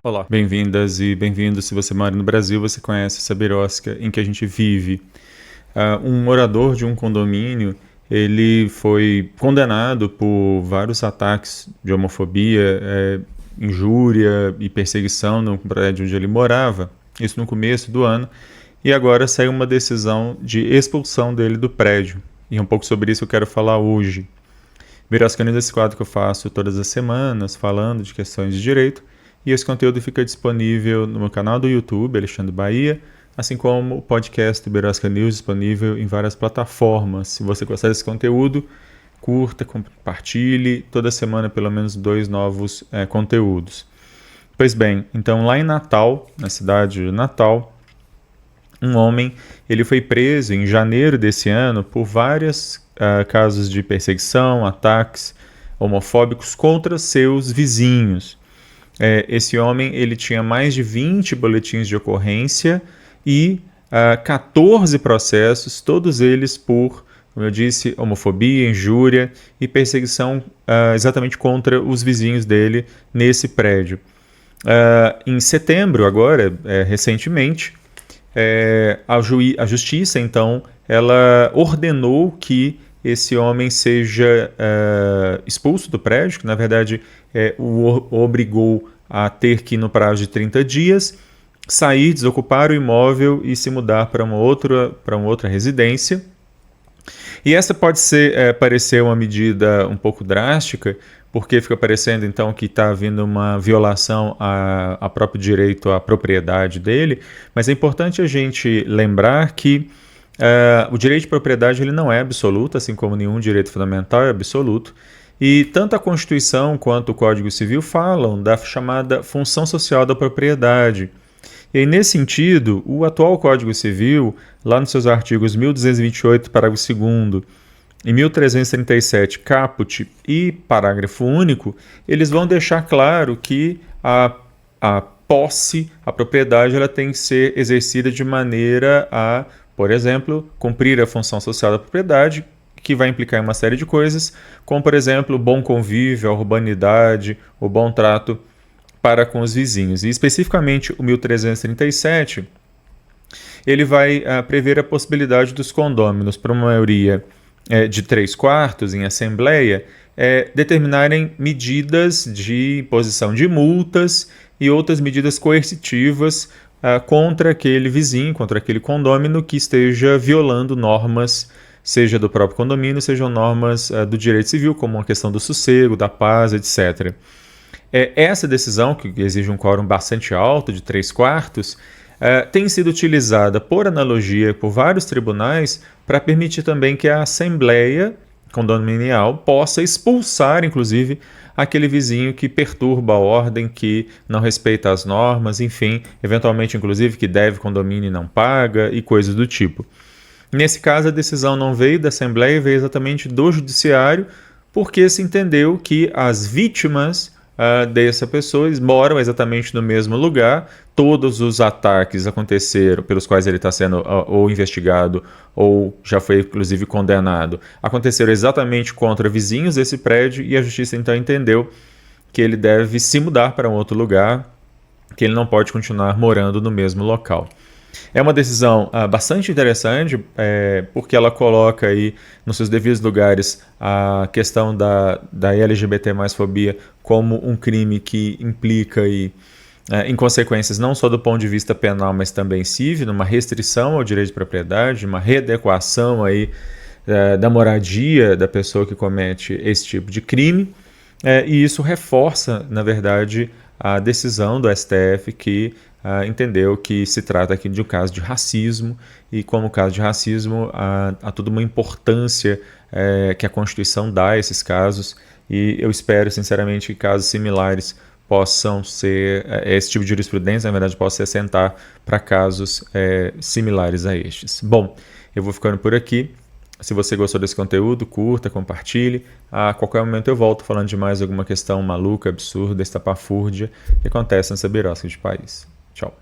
Olá, bem-vindas e bem-vindos. Se você mora no Brasil, você conhece essa birosca em que a gente vive. Um morador de um condomínio, ele foi condenado por vários ataques de homofobia, injúria e perseguição no prédio onde ele morava, isso no começo do ano, e agora saiu uma decisão de expulsão dele do prédio. E é um pouco sobre isso que eu quero falar hoje. Birosca News é esse quadro que eu faço todas as semanas, falando de questões de direito, e esse conteúdo fica disponível no meu canal do YouTube, Alexandre Bahia, assim como o podcast Birosca News, disponível em várias plataformas. Se você gostar desse conteúdo, curta, compartilhe, toda semana pelo menos 2 novos conteúdos. Pois bem, então lá em Natal, na cidade de Natal, um homem ele foi preso em janeiro desse ano por vários casos de perseguição, ataques homofóbicos contra seus vizinhos. Esse homem ele tinha mais de 20 boletins de ocorrência e 14 processos, todos eles por, como eu disse, homofobia, injúria e perseguição exatamente contra os vizinhos dele nesse prédio. Em setembro, agora, recentemente, a justiça, então, ela ordenou que esse homem seja expulso do prédio, que na verdade o obrigou a ter que, no prazo de 30 dias, sair, desocupar o imóvel e se mudar para uma outra residência. E essa pode parecer uma medida um pouco drástica, porque fica parecendo então que está havendo uma violação a próprio direito à propriedade dele, mas é importante a gente lembrar que o direito de propriedade ele não é absoluto, assim como nenhum direito fundamental é absoluto, e tanto a Constituição quanto o Código Civil falam da chamada função social da propriedade. E aí, nesse sentido, o atual Código Civil, lá nos seus artigos 1228, parágrafo 2º, e 1337, caput e parágrafo único, eles vão deixar claro que a posse, a propriedade, ela tem que ser exercida de maneira a, por exemplo, cumprir a função social da propriedade, que vai implicar em uma série de coisas, como, por exemplo, o bom convívio, a urbanidade, o bom trato para com os vizinhos. E, especificamente, o 1337, ele vai prever a possibilidade dos condôminos, para uma maioria de 3/4 em assembleia, determinarem medidas de imposição de multas e outras medidas coercitivas contra aquele vizinho, contra aquele condômino que esteja violando normas, seja do próprio condomínio, sejam normas do direito civil, como a questão do sossego, da paz, etc. Essa decisão, que exige um quórum bastante alto, de 3/4, tem sido utilizada por analogia por vários tribunais para permitir também que a Assembleia Condominial possa expulsar, inclusive, aquele vizinho que perturba a ordem, que não respeita as normas, enfim, eventualmente, inclusive, que deve condomínio e não paga e coisas do tipo. Nesse caso, a decisão não veio da Assembleia, veio exatamente do Judiciário, porque se entendeu que as vítimas dessa pessoa moram exatamente no mesmo lugar, todos os ataques aconteceram, pelos quais ele está sendo ou investigado ou já foi inclusive condenado, aconteceram exatamente contra vizinhos desse prédio, e a justiça então entendeu que ele deve se mudar para um outro lugar, que ele não pode continuar morando no mesmo local. É uma decisão bastante interessante, porque ela coloca aí nos seus devidos lugares a questão da LGBT mais fobia como um crime que implica aí, em consequências não só do ponto de vista penal, mas também civil, numa restrição ao direito de propriedade, uma readequação aí, da moradia da pessoa que comete esse tipo de crime, e isso reforça, na verdade, a decisão do STF que entendeu que se trata aqui de um caso de racismo, e como caso de racismo há toda uma importância que a Constituição dá a esses casos, e eu espero sinceramente que casos similares possam ser, esse tipo de jurisprudência na verdade possa se assentar para casos similares a estes. Bom, eu vou ficando por aqui. Se você gostou desse conteúdo, curta, compartilhe. A qualquer momento eu volto falando de mais alguma questão maluca, absurda, estapafúrdia que acontece nessa birosca de país. Tchau.